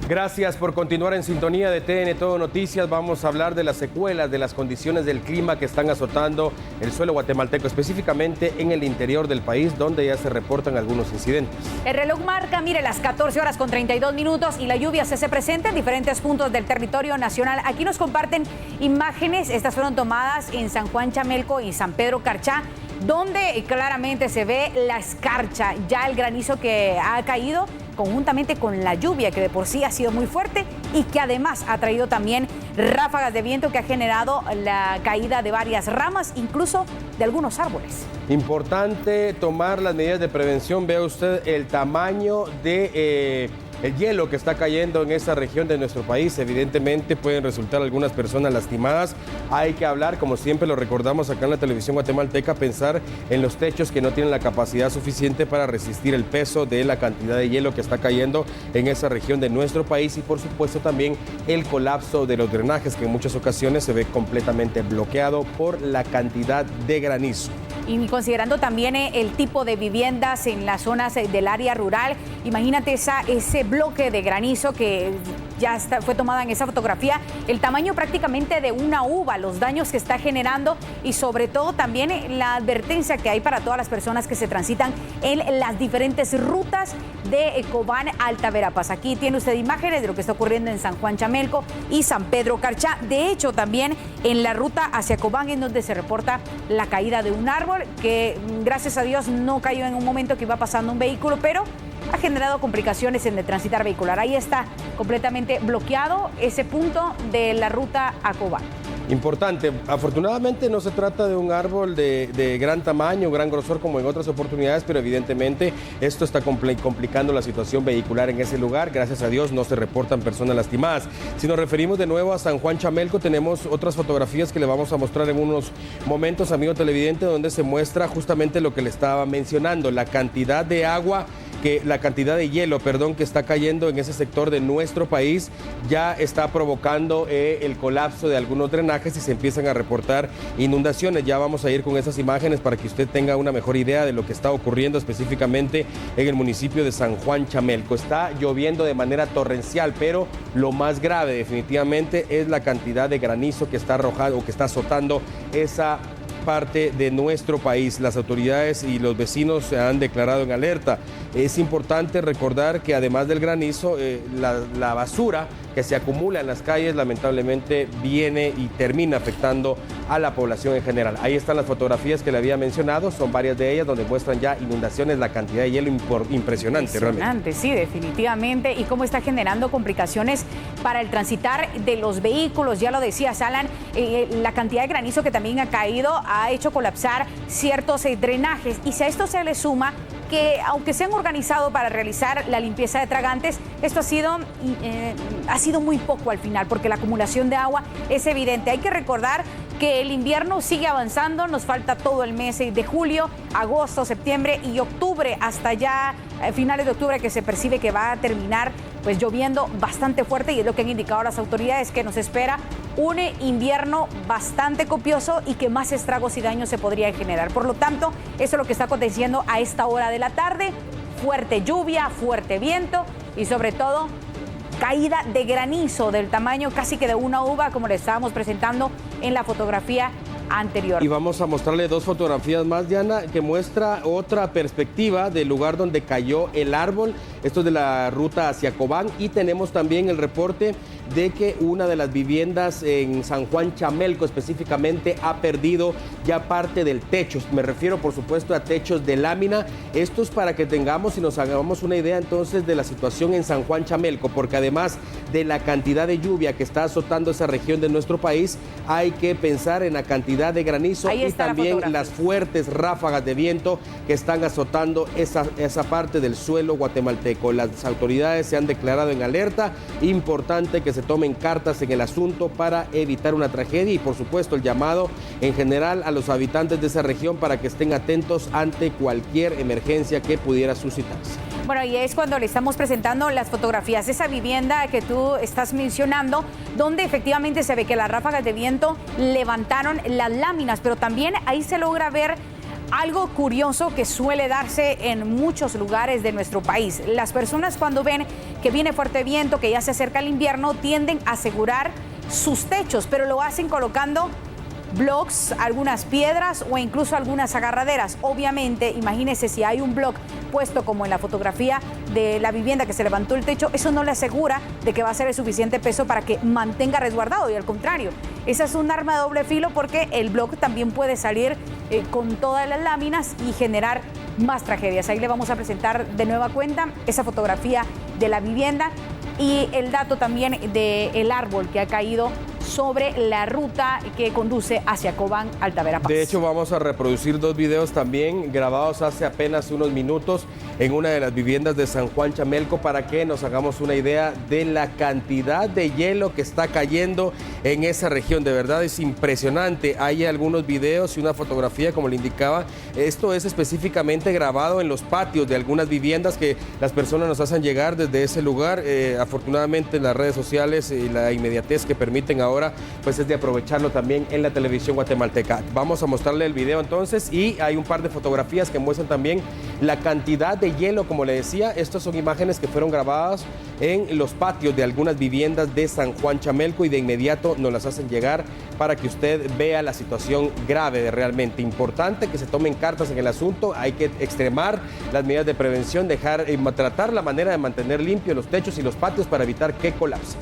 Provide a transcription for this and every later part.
Gracias por continuar en sintonía de TN Todo Noticias. Vamos a hablar de las secuelas de las condiciones del clima que están azotando el suelo guatemalteco, específicamente en el interior del país, donde ya se reportan algunos incidentes. El reloj marca, mire, las 14 horas con 32 minutos y la lluvia se hace presente en diferentes puntos del territorio nacional. Aquí nos comparten imágenes, estas fueron tomadas en San Juan Chamelco y San Pedro Carchá, donde claramente se ve la escarcha, ya el granizo que ha caído conjuntamente con la lluvia que de por sí ha sido muy fuerte y que además ha traído también ráfagas de viento que ha generado la caída de varias ramas, incluso de algunos árboles. Importante tomar las medidas de prevención. Vea usted el tamaño de el hielo que está cayendo en esa región de nuestro país. Evidentemente pueden resultar algunas personas lastimadas. Hay que hablar, como siempre lo recordamos acá en la televisión guatemalteca, pensar en los techos que no tienen la capacidad suficiente para resistir el peso de la cantidad de hielo que está cayendo en esa región de nuestro país, y por supuesto también el colapso de los drenajes, que en muchas ocasiones se ve completamente bloqueado por la cantidad de granizo. Y considerando también el tipo de viviendas en las zonas del área rural, imagínate ese bloque de granizo que ya fue tomada en esa fotografía, el tamaño prácticamente de una uva, los daños que está generando y sobre todo también la advertencia que hay para todas las personas que se transitan en las diferentes rutas de Cobán Alta Verapaz. Aquí tiene usted imágenes de lo que está ocurriendo en San Juan Chamelco y San Pedro Carchá. De hecho, también en la ruta hacia Cobán es donde se reporta la caída de un árbol que, gracias a Dios, no cayó en un momento que iba pasando un vehículo, pero ha generado complicaciones en el transitar vehicular. Ahí está completamente bloqueado ese punto de la ruta a Cobán. Importante, afortunadamente no se trata de un árbol de gran tamaño, gran grosor como en otras oportunidades, pero evidentemente esto está complicando la situación vehicular en ese lugar. Gracias a Dios no se reportan personas lastimadas. Si nos referimos de nuevo a San Juan Chamelco, tenemos otras fotografías que le vamos a mostrar en unos momentos, amigo televidente, donde se muestra justamente lo que le estaba mencionando, la cantidad de agua, la cantidad de hielo, que está cayendo en ese sector de nuestro país ya está provocando el colapso de algunos drenajes y se empiezan a reportar inundaciones. Ya vamos a ir con esas imágenes para que usted tenga una mejor idea de lo que está ocurriendo específicamente en el municipio de San Juan Chamelco. Está lloviendo de manera torrencial, pero lo más grave definitivamente es la cantidad de granizo que está arrojando o que está azotando esa parte de nuestro país. Las autoridades y los vecinos se han declarado en alerta. Es importante recordar que además del granizo, la basura que se acumula en las calles lamentablemente viene y termina afectando a la población en general. Ahí están las fotografías que le había mencionado, son varias de ellas donde muestran ya inundaciones, la cantidad de hielo impresionante realmente. Sí, definitivamente, y cómo está generando complicaciones para el transitar de los vehículos. Ya lo decía Alan, la cantidad de granizo que también ha caído ha hecho colapsar ciertos drenajes, y si a esto se le suma que aunque se han organizado para realizar la limpieza de tragantes, esto ha sido muy poco al final, porque la acumulación de agua es evidente. Hay que recordar que el invierno sigue avanzando, nos falta todo el mes de julio, agosto, septiembre y octubre, hasta ya finales de octubre, que se percibe que va a terminar pues lloviendo bastante fuerte, y es lo que han indicado las autoridades, que nos espera un invierno bastante copioso y que más estragos y daños se podrían generar. Por lo tanto, eso es lo que está aconteciendo a esta hora de la tarde: fuerte lluvia, fuerte viento y sobre todo caída de granizo del tamaño casi que de una uva, como le estábamos presentando en la fotografía anterior. Y vamos a mostrarle dos fotografías más, Diana, que muestra otra perspectiva del lugar donde cayó el árbol. Esto es de la ruta hacia Cobán, y tenemos también el reporte de que una de las viviendas en San Juan Chamelco específicamente ha perdido ya parte del techo. Me refiero, por supuesto, a techos de lámina. Esto es para que tengamos y nos hagamos una idea entonces de la situación en San Juan Chamelco, porque además de la cantidad de lluvia que está azotando esa región de nuestro país, hay que pensar en la cantidad de granizo y también las fuertes ráfagas de viento que están azotando esa parte del suelo guatemalteco. Las autoridades se han declarado en alerta. Importante que se tomen cartas en el asunto para evitar una tragedia, y por supuesto el llamado en general a los habitantes de esa región para que estén atentos ante cualquier emergencia que pudiera suscitarse. Bueno, y es cuando le estamos presentando las fotografías de esa vivienda que tú estás mencionando, donde efectivamente se ve que las ráfagas de viento levantaron las láminas, pero también ahí se logra ver Algo curioso que suele darse en muchos lugares de nuestro país. Las personas cuando ven que viene fuerte viento, que ya se acerca el invierno, tienden a asegurar sus techos, pero lo hacen colocando blocks, algunas piedras o incluso algunas agarraderas. Obviamente, imagínese si hay un block puesto como en la fotografía de la vivienda que se levantó el techo, eso no le asegura de que va a ser el suficiente peso para que mantenga resguardado, y al contrario, esa es un arma de doble filo porque el block también puede salir con todas las láminas y generar más tragedias. Ahí le vamos a presentar de nueva cuenta esa fotografía de la vivienda y el dato también del árbol que ha caído sobre la ruta que conduce hacia Cobán, Alta Verapaz. De hecho, vamos a reproducir 2 videos también grabados hace apenas unos minutos en una de las viviendas de San Juan Chamelco para que nos hagamos una idea de la cantidad de hielo que está cayendo en esa región. De verdad es impresionante. Hay algunos videos y una fotografía, como le indicaba. Esto es específicamente grabado en los patios de algunas viviendas que las personas nos hacen llegar desde ese lugar. Afortunadamente las redes sociales y la inmediatez que permiten ahora pues es de aprovecharlo también en la televisión guatemalteca. Vamos a mostrarle el video entonces y hay un par de fotografías que muestran también la cantidad de hielo, como le decía. Estas son imágenes que fueron grabadas en los patios de algunas viviendas de San Juan Chamelco y de inmediato nos las hacen llegar para que usted vea la situación grave, realmente importante que se tomen cartas en el asunto. Hay que extremar las medidas de prevención, tratar la manera de mantener limpios los techos y los patios para evitar que colapsen.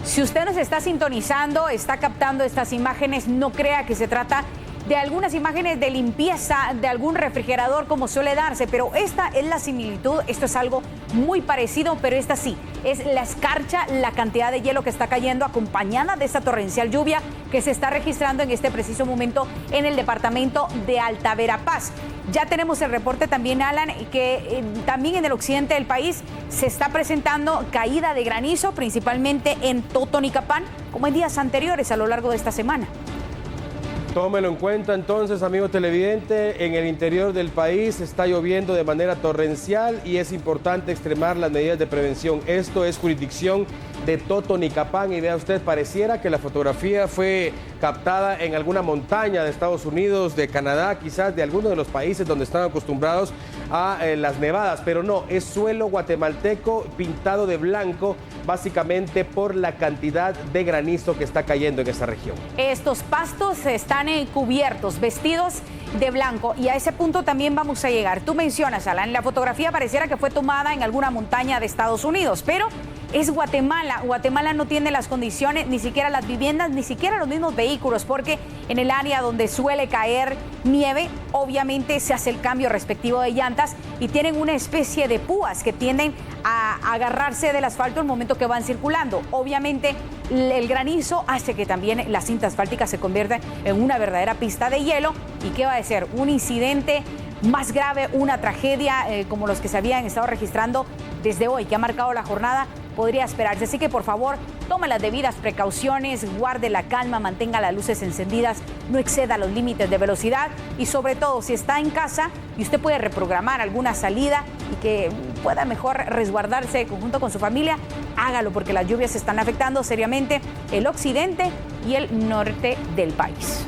Si usted nos está sintonizando, está captando estas imágenes, no crea que se trata de algunas imágenes de limpieza de algún refrigerador como suele darse, pero esta es la similitud, esto es algo muy parecido, pero esta sí, es la escarcha, la cantidad de hielo que está cayendo acompañada de esta torrencial lluvia que se está registrando en este preciso momento en el departamento de Alta Verapaz. Ya tenemos el reporte también, Alan, que también en el occidente del país se está presentando caída de granizo, principalmente en Totonicapán, como en días anteriores a lo largo de esta semana. Tómelo en cuenta entonces, amigo televidente, en el interior del país está lloviendo de manera torrencial y es importante extremar las medidas de prevención. Esto es jurisdicción de Totonicapán y vea usted, pareciera que la fotografía fue captada en alguna montaña de Estados Unidos, de Canadá, quizás de alguno de los países donde están acostumbrados a las nevadas, pero no, es suelo guatemalteco pintado de blanco, básicamente por la cantidad de granizo que está cayendo en esta región. Estos pastos están cubiertos, vestidos de blanco, y a ese punto también vamos a llegar. Tú mencionas, Alan, la fotografía pareciera que fue tomada en alguna montaña de Estados Unidos, pero es Guatemala. Guatemala no tiene las condiciones, ni siquiera las viviendas, ni siquiera los mismos vehículos, porque en el área donde suele caer nieve, obviamente se hace el cambio respectivo de llantas y tienen una especie de púas que tienden a agarrarse del asfalto en el momento que van circulando. Obviamente el granizo hace que también la cinta asfáltica se convierta en una verdadera pista de hielo. ¿Y qué va a ser? Un incidente más grave, una tragedia como los que se habían estado registrando desde hoy, que ha marcado la jornada, podría esperarse. Así que por favor, tome las debidas precauciones, guarde la calma, mantenga las luces encendidas, no exceda los límites de velocidad y sobre todo si está en casa y usted puede reprogramar alguna salida y que pueda mejor resguardarse junto con su familia, hágalo porque las lluvias están afectando seriamente el occidente y el norte del país.